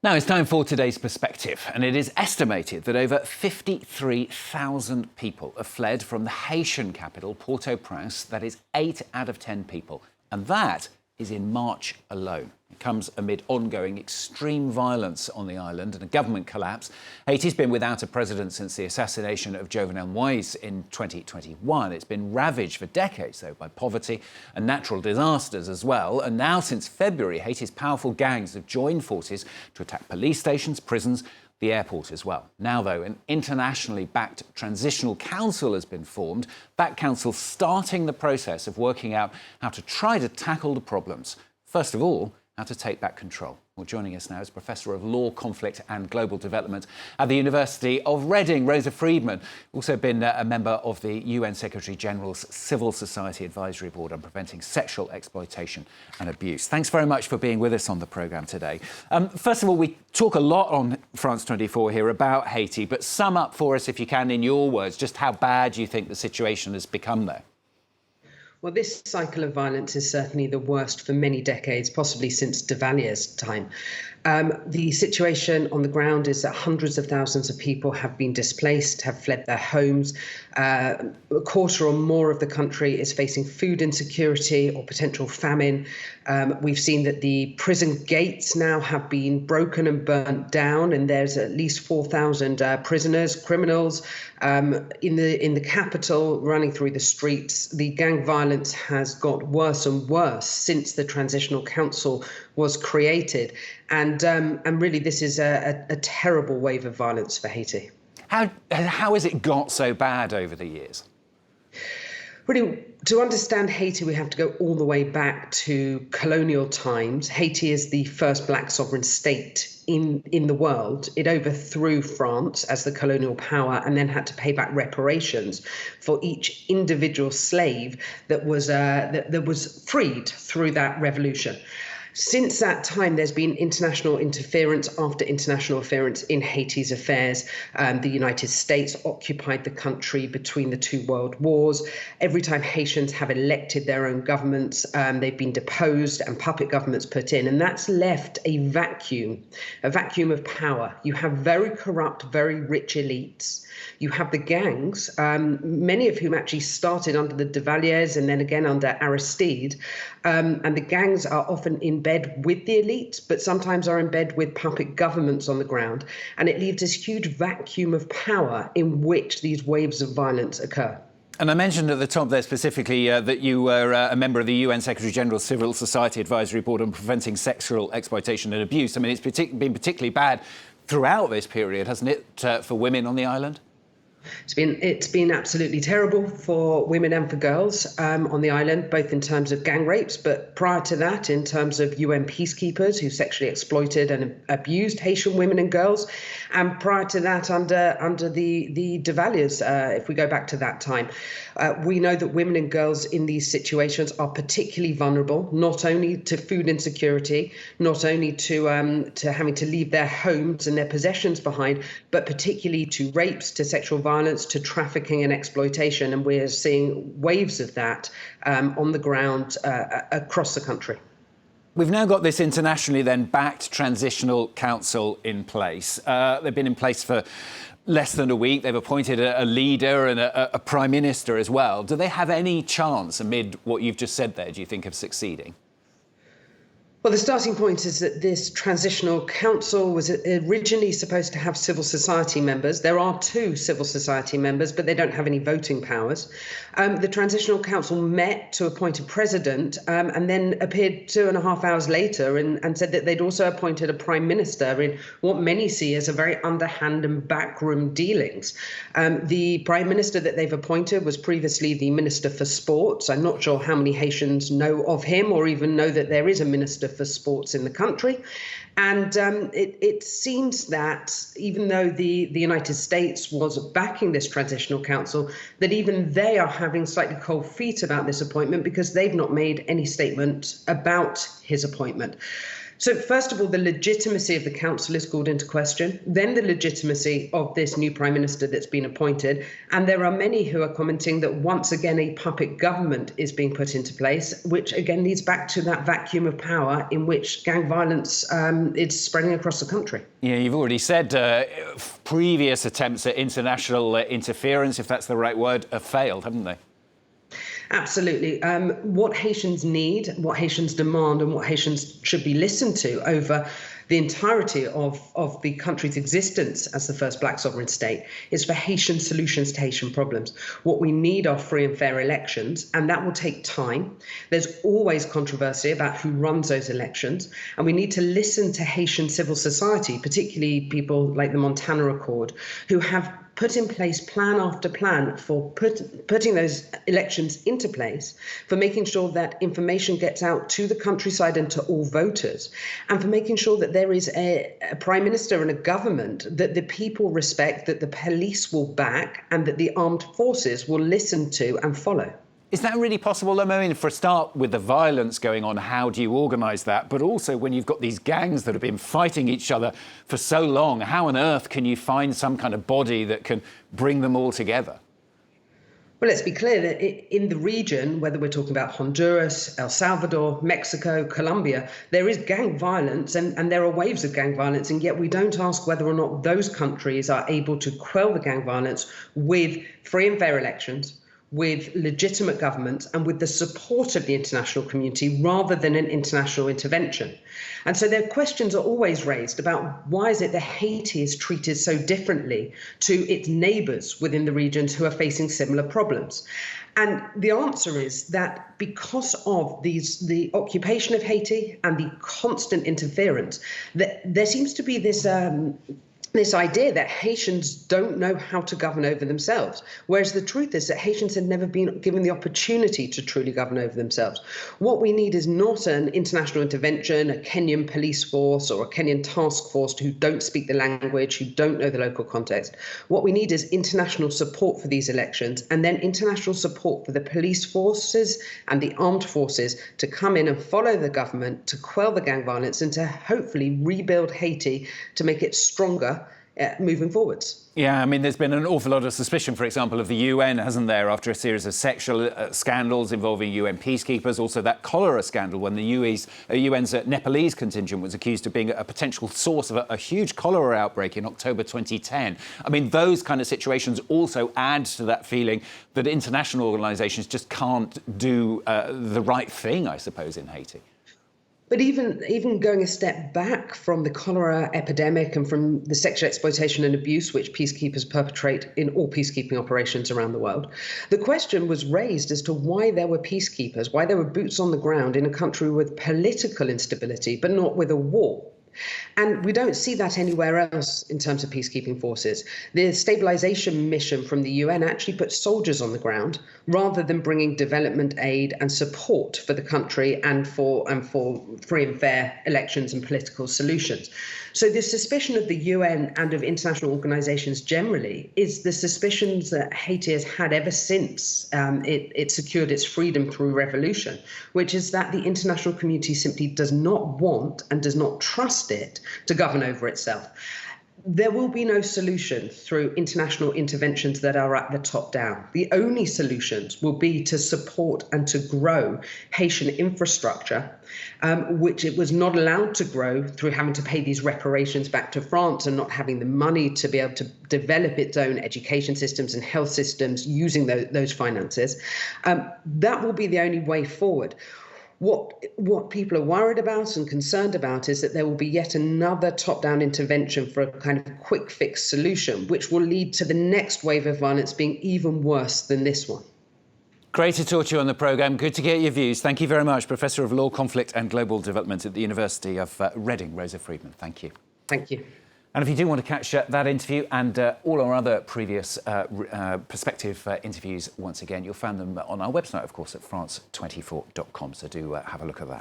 Now it's time for today's perspective, and it is estimated that over 53,000 people have fled from the Haitian capital, Port-au-Prince. That is 8 out of 10 people, and that is in March alone. It comes amid ongoing extreme violence on the island and a government collapse. Haiti's been without a president since the assassination of Jovenel Moïse in 2021. It's been ravaged for decades, though, by poverty and natural disasters as well. And now, since February, Haiti's powerful gangs have joined forces to attack police stations, prisons, the airport as well. Now, though, an internationally backed transitional council has been formed. That council starting the process of working out how to try to tackle the problems. First of all, how to take back control. Well, joining us now is Professor of Law, Conflict and Global Development at the University of Reading, Rosa Freedman. Also been a member of the UN Secretary-General's Civil Society Advisory Board on preventing sexual exploitation and abuse. Thanks very much for being with us on the programme today. First of all, we talk a lot on France 24 here about Haiti, but sum up for us, if you can, in your words, just how bad you think the situation has become there. Well, this cycle of violence is certainly the worst for many decades, possibly since Duvalier's time. The situation on the ground is that hundreds of thousands of people have been displaced, have fled their homes. A quarter or more of the country is facing food insecurity or potential famine. We've seen that the prison gates now have been broken and burnt down, and there's at least 4,000 prisoners, criminals in the capital running through the streets. The gang violence has got worse and worse since the Transitional Council was created. And really, this is a terrible wave of violence for Haiti. How has it got so bad over the years? Really, to understand Haiti, we have to go all the way back to colonial times. Haiti is the first black sovereign state in the world. It overthrew France as the colonial power and then had to pay back reparations for each individual slave that was freed through that revolution. Since that time, there's been international interference after international interference in Haiti's affairs. The United States occupied the country between the two world wars. Every time Haitians have elected their own governments, they've been deposed and puppet governments put in. And that's left a vacuum of power. You have very corrupt, very rich elites. You have the gangs, many of whom actually started under the Duvaliers and then again under Aristide. And the gangs are often in bed with the elites, but sometimes are in bed with puppet governments on the ground. And it leaves this huge vacuum of power in which these waves of violence occur. And I mentioned at the top there specifically that you were a member of the UN Secretary-General's Civil Society Advisory Board on preventing sexual exploitation and abuse. I mean, it's been particularly bad throughout this period, hasn't it, for women on the island? It's been absolutely terrible for women and for girls on the island, both in terms of gang rapes, but prior to that, in terms of UN peacekeepers who sexually exploited and abused Haitian women and girls, and prior to that, under the Duvaliers, if we go back to that time. We know that women and girls in these situations are particularly vulnerable, not only to food insecurity, not only to having to leave their homes and their possessions behind, but particularly to rapes, to sexual violence, to trafficking and exploitation. And we're seeing waves of that on the ground across the country. We've now got this internationally then backed transitional council in place. They've been in place for less than a week. They've appointed a leader and a prime minister as well. Do they have any chance, amid what you've just said there, do you think, of succeeding? Well, the starting point is that this transitional council was originally supposed to have civil society members. There are 2 civil society members, but they don't have any voting powers. The transitional council met to appoint a president and then appeared 2.5 hours later and said that they'd also appointed a prime minister in what many see as a very underhand and backroom dealings. The prime minister that they've appointed was previously the Minister for Sports. I'm not sure how many Haitians know of him or even know that there is a Minister for Sports in the country. And it seems that even though the United States was backing this transitional council, that even they are having slightly cold feet about this appointment because they've not made any statement about his appointment. So first of all, the legitimacy of the council is called into question, then the legitimacy of this new prime minister that's been appointed. And there are many who are commenting that once again, a puppet government is being put into place, which again leads back to that vacuum of power in which gang violence is spreading across the country. Yeah, you've already said previous attempts at international interference, if that's the right word, have failed, haven't they? Absolutely. What Haitians need, what Haitians demand, and what Haitians should be listened to over the entirety of the country's existence as the first black sovereign state is for Haitian solutions to Haitian problems. What we need are free and fair elections, and that will take time. There's always controversy about who runs those elections, and we need to listen to Haitian civil society, particularly people like the Montana Accord, who have put in place plan after plan for putting those elections into place, for making sure that information gets out to the countryside and to all voters, and for making sure that there is a prime minister and a government that the people respect, that the police will back, and that the armed forces will listen to and follow. Is that really possible? I mean, for a start, with the violence going on, how do you organise that? But also, when you've got these gangs that have been fighting each other for so long, how on earth can you find some kind of body that can bring them all together? Well, let's be clear that in the region, whether we're talking about Honduras, El Salvador, Mexico, Colombia, there is gang violence and there are waves of gang violence. And yet we don't ask whether or not those countries are able to quell the gang violence with free and fair elections, with legitimate governments, and with the support of the international community rather than an international intervention. And so their questions are always raised about why is it that Haiti is treated so differently to its neighbours within the regions who are facing similar problems. And the answer is that because of the occupation of Haiti and the constant interference, that there seems to be this idea that Haitians don't know how to govern over themselves, whereas the truth is that Haitians had never been given the opportunity to truly govern over themselves. What we need is not an international intervention, a Kenyan police force or a Kenyan task force who don't speak the language, who don't know the local context. What we need is international support for these elections, and then international support for the police forces and the armed forces to come in and follow the government, to quell the gang violence, and to hopefully rebuild Haiti to make it stronger moving forwards. Yeah, I mean, there's been an awful lot of suspicion, for example, of the UN, hasn't there, after a series of sexual scandals involving UN peacekeepers, also that cholera scandal when the UN's Nepalese contingent was accused of being a potential source of a huge cholera outbreak in October 2010. I mean, those kind of situations also add to that feeling that international organisations just can't do the right thing, I suppose, in Haiti. But even going a step back from the cholera epidemic and from the sexual exploitation and abuse which peacekeepers perpetrate in all peacekeeping operations around the world, the question was raised as to why there were peacekeepers, why there were boots on the ground in a country with political instability, but not with a war. And we don't see that anywhere else in terms of peacekeeping forces. The stabilization mission from the UN actually puts soldiers on the ground rather than bringing development aid and support for the country and for free and fair elections and political solutions. So the suspicion of the UN and of international organizations generally is the suspicions that Haiti has had ever since it secured its freedom through revolution, which is that the international community simply does not want and does not trust it to govern over itself. There will be no solution through international interventions that are at the top down. The only solutions will be to support and to grow Haitian infrastructure, which it was not allowed to grow through having to pay these reparations back to France and not having the money to be able to develop its own education systems and health systems using those finances. That will be the only way forward. What people are worried about and concerned about is that there will be yet another top-down intervention for a kind of quick fix solution, which will lead to the next wave of violence being even worse than this one. Great to talk to you on the programme. Good to get your views. Thank you very much, Professor of Law, Conflict and Global Development at the University of Reading, Rosa Freedman. Thank you. Thank you. And if you do want to catch that interview and all our other previous perspective interviews once again, you'll find them on our website, of course, at france24.com. So do have a look at that.